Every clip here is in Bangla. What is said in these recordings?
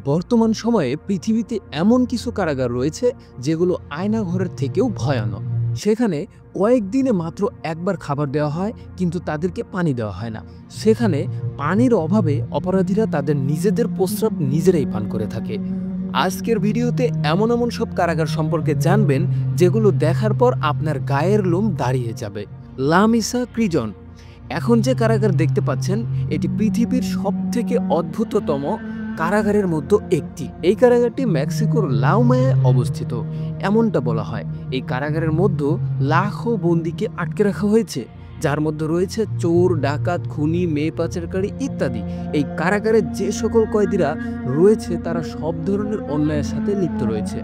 বর্তমান সময়ে পৃথিবীতে এমন কিছু কারাগার রয়েছে যেগুলো আয়নাঘরের থেকেও ভয়ানক। সেখানে কয়েকদিনে মাত্র একবার খাবার দেওয়া হয়, কিন্তু তাদেরকে পানি দেওয়া হয় না। সেখানে পানির অভাবে অপরাধীরা তাদের নিজেদের প্রস্রাব নিজেরাই পান করে থাকে। আজকের ভিডিওতে এমন এমন সব কারাগার সম্পর্কে জানবেন যেগুলো দেখার পর আপনার গায়ের লোম দাঁড়িয়ে যাবে। লা মিসা প্রিজন। এখন যে কারাগার দেখতে পাচ্ছেন এটি পৃথিবীর সবথেকে অদ্ভুততম কারাগারের মধ্যে একটি। এই কারাগারটি মেক্সিকোর লাউমায়ায় অবস্থিত। এমনটা বলা হয় এই কারাগারের মধ্যে লাখো বন্দীকে আটকে রাখা হয়েছে, যার মধ্যে রয়েছে চোর, ডাকাত, খুনি, মেয়ে পাচারকারী ইত্যাদি। এই কারাগারে যে সকল কয়েদিরা রয়েছে তারা সব ধরনের অন্যায়ের সাথে লিপ্ত রয়েছে।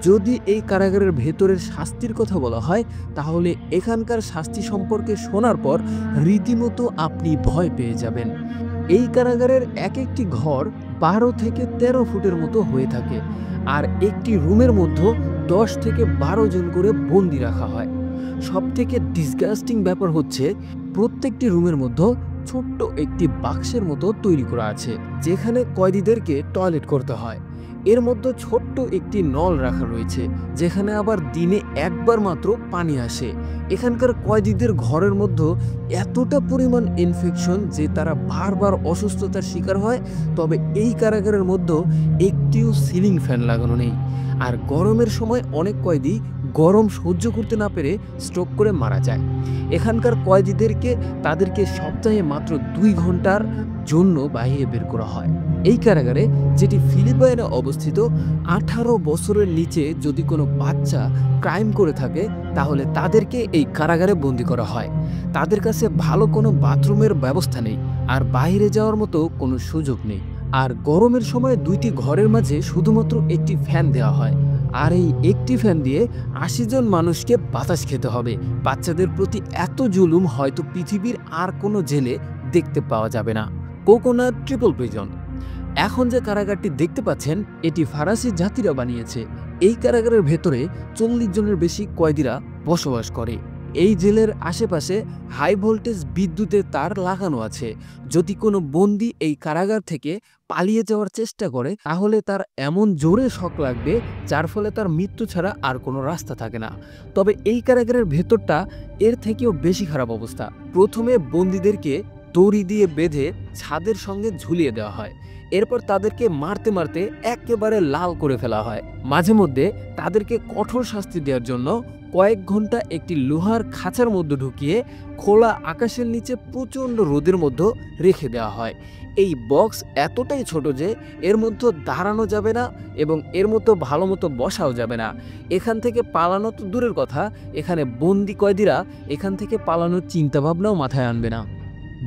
যদি এই কারাগারের ভেতরের শাস্তির কথা বলা হয় তাহলে এখানকার শাস্তি সম্পর্কে শোনার পর রীতিমতো আপনি ভয় পেয়ে যাবেন। এই কারাগারের এক একটি ঘর 12 থেকে 13 ফুটের মতো হয়ে থাকে, আর একটি রুমের মধ্যে 10 থেকে 12 জন করে বন্দি রাখা হয়। সবথেকে ডিসগাস্টিং ব্যাপার হচ্ছে প্রত্যেকটি রুমের মধ্যে ছোট্ট একটি বাক্সের মতো তৈরি করা আছে, যেখানে কয়েদিদেরকে টয়লেট করতে হয়। এর মধ্যে ছোট্ট একটি নল রাখা রয়েছে, যেখানে আবার দিনে একবার মাত্র পানি আসে। এখানকার কয়েদিদের ঘরের মধ্যে এতটা পরিমাণ ইনফেকশন যে তারা বারবার অসুস্থতার শিকার হয়। তবে এই কারাগারের মধ্যে একটিও সিলিং ফ্যান লাগানো নেই। আর গরমের সময় অনেক কয়েদি গরম সহ্য করতে না পেরে স্ট্রোক করে মারা যায়। এখানকার কয়েদিদেরকে তাদেরকে সপ্তাহে মাত্র 2 ঘন্টার জন্য বাইরে বের করা হয়। এই কারাগারে, যেটি ফিলিপাইনে অবস্থিত, 18 বছরের নিচে যদি কোনো বাচ্চা ক্রাইম করে থাকে তাহলে তাদেরকে এই কারাগারে বন্দি করা হয়। তাদের কাছে ভালো কোনো বাথরুমের ব্যবস্থা নেই, আর বাইরে যাওয়ার মতো কোনো সুযোগ নেই। আর গরমের সময় 2টি ঘরের মাঝে শুধুমাত্র একটি ফ্যান দেওয়া হয়, আর এই একটি ফ্যান দিয়ে 80 জন মানুষকে বাতাস খেতে হবে। বাচ্চাদের প্রতি এত জুলুম হয়তো পৃথিবীর আর কোনো জেলে দেখতে পাওয়া যাবে না। Coconut triple prison. এখন যে কারাগারটি দেখতে পাচ্ছেন এটি ফরাসি জাতিরা বানিয়েছে। এই কারাগারের ভেতরে 40 জনের বেশি কয়েদিরা বসবাস করে। এই জেলের আশেপাশে হাই ভোল্টেজ বিদ্যুতের তার লাগানো আছে। যদি কোনো বন্দী এই কারাগার থেকে পালিয়ে যাওয়ার চেষ্টা করে তাহলে তার এমন জোরে শক লাগবে যার ফলে তার মৃত্যু ছাড়া আর কোনো রাস্তা থাকে না। তবে এই কারাগারের ভেতরটা এর থেকেও বেশি খারাপ অবস্থা। প্রথমে বন্দীদেরকে দড়ি দিয়ে বেঁধে ছাদের সঙ্গে ঝুলিয়ে দেওয়া হয়। এরপর তাদেরকে মারতে মারতে একেবারে লাল করে ফেলা হয়। মাঝে মধ্যে তাদেরকে কঠোর শাস্তি দেওয়ার জন্য কয়েক ঘন্টা একটি লোহার খাঁচার মধ্যে ঢুকিয়ে খোলা আকাশের নিচে প্রচণ্ড রোদের মধ্যে রেখে দেওয়া হয়। এই বক্স এতটাই ছোট যে এর মধ্যে দাঁড়ানো যাবে না এবং এর মধ্যে ভালো মতো বসাও যাবে না। এখান থেকে পালানো তো দূরের কথা, এখানে বন্দি কয়েদিরা এখান থেকে পালানোর চিন্তাভাবনাও মাথায় আনবে না।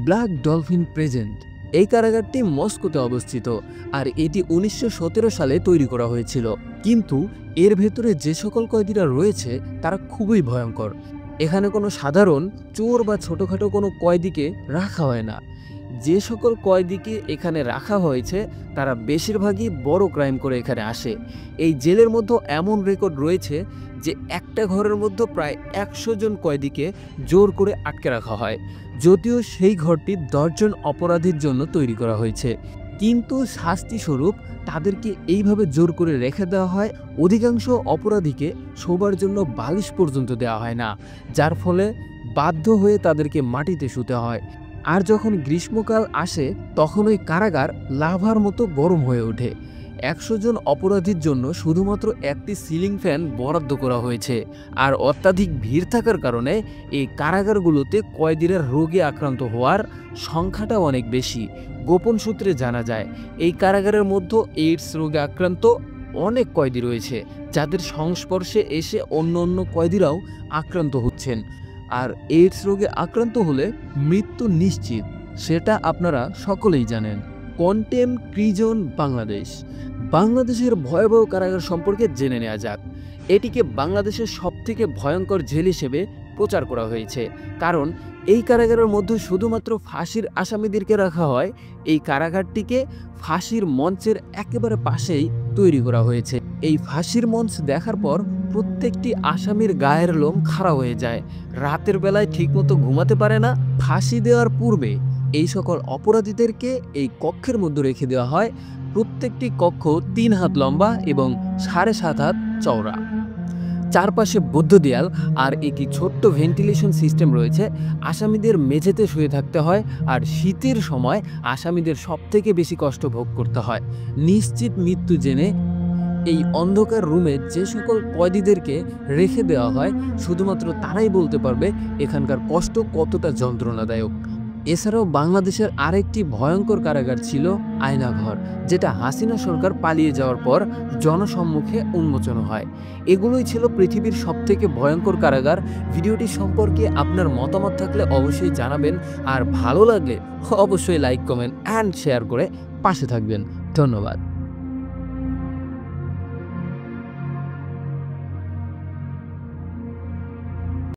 Black dolphin present. এই কারাগারটি মস্কোতে অবস্থিত, আর এটি 1917 সালে তৈরি করা হয়েছিল। কিন্তু এর ভেতরে যে সকল কয়েদিরা রয়েছে তারা খুবই ভয়ঙ্কর। এখানে কোনো সাধারণ চোর বা ছোটোখাটো কোনো কয়েদিকে রাখা হয় না। যে সকল কয়েদিকে এখানে রাখা হয়েছে তারা বেশিরভাগই বড় ক্রাইম করে এখানে আসে। এই জেলের মধ্যে এমন রেকর্ড রয়েছে যে একটা ঘরের মধ্যে প্রায় 100 জন কয়েদিকে জোর করে আটকে রাখা হয়, যদিও সেই ঘরটি 10 জন অপরাধীর জন্য তৈরি করা হয়েছে। কিন্তু শাস্তি স্বরূপ তাদেরকে এইভাবে জোর করে রেখে দেওয়া হয়। অধিকাংশ অপরাধীকে শোবার জন্য বালিশ পর্যন্ত দেওয়া হয় না, যার ফলে বাধ্য হয়ে তাদেরকে মাটিতে শুতে হয়। আর যখন গ্রীষ্মকাল আসে তখন ওই কারাগার লাভার মতো গরম হয়ে ওঠে। 100 জন অপরাধীর জন্য শুধুমাত্র একটি সিলিং ফ্যান বরাদ্দ করা হয়েছে। আর অত্যাধিক ভিড় থাকার কারণে এই কারাগারগুলোতে কয়েদিরা রোগে আক্রান্ত হওয়ার সংখ্যাটা অনেক বেশি। গোপন সূত্রে জানা যায় এই কারাগারের মধ্যে এইডস রোগে আক্রান্ত অনেক কয়েদি রয়েছে, যাদের সংস্পর্শে এসে অন্য অন্য কয়েদিরাও আক্রান্ত হচ্ছেন। আর এইডস রোগে আক্রান্ত হলে মৃত্যু নিশ্চিত, সেটা আপনারা সকলেই জানেন। Contempt prison Bangladesh. বাংলাদেশের ভয়াবহ কারাগার সম্পর্কে জেনে নেওয়া যাক। এটিকে বাংলাদেশের সবথেকে ভয়ঙ্কর জেল হিসেবে প্রচার করা হয়েছে, কারণ এই কারাগারের মধ্যে শুধুমাত্র ফাঁসির আসামিদেরকে রাখা হয়। এই কারাগারটিকে ফাঁসির মঞ্চের একেবারে পাশেই তৈরি করা হয়েছে। এই ফাঁসির মঞ্চ দেখার পর প্রত্যেকটি আসামির গায়ের লোম খাড়া হয়ে যায়। রাতের বেলায় ঠিকমতো ঘুমাতে পারে না। ফাঁসি দেওয়ার পূর্বে এই সকল অপরাধীদেরকে এই কক্ষের মধ্যে রেখে দেওয়া হয়। প্রত্যেকটি কক্ষ 3 হাত লম্বা এবং 7.5 হাত চওড়া। চারপাশে বৌদ্ধ দেয়াল আর একটি ছোট্ট ভেন্টিলেশন সিস্টেম রয়েছে। আসামিদের মেঝেতে শুয়ে থাকতে হয়, আর শীতের সময় আসামিদের সবথেকে বেশি কষ্ট ভোগ করতে হয়। নিশ্চিত মৃত্যু জেনে এই অন্ধকার রুমে যে সকল কয়েদিদেরকে রেখে দেওয়া হয়, শুধুমাত্র তারাই বলতে পারবে এখানকার কষ্ট কতটা যন্ত্রণাদায়ক। এছাড়াও বাংলাদেশের আরেকটি ভয়ঙ্কর কারাগার ছিল আয়নাঘর, যেটা হাসিনা সরকার পালিয়ে যাওয়ার পর জনসম্মুখে উন্মোচন হয়। এগুলোই ছিল পৃথিবীর সবথেকে ভয়ঙ্কর কারাগার। ভিডিওটি সম্পর্কে আপনার মতামত থাকলে অবশ্যই জানাবেন, আর ভালো লাগলে অবশ্যই লাইক, কমেন্ট অ্যান্ড শেয়ার করে পাশে থাকবেন। ধন্যবাদ।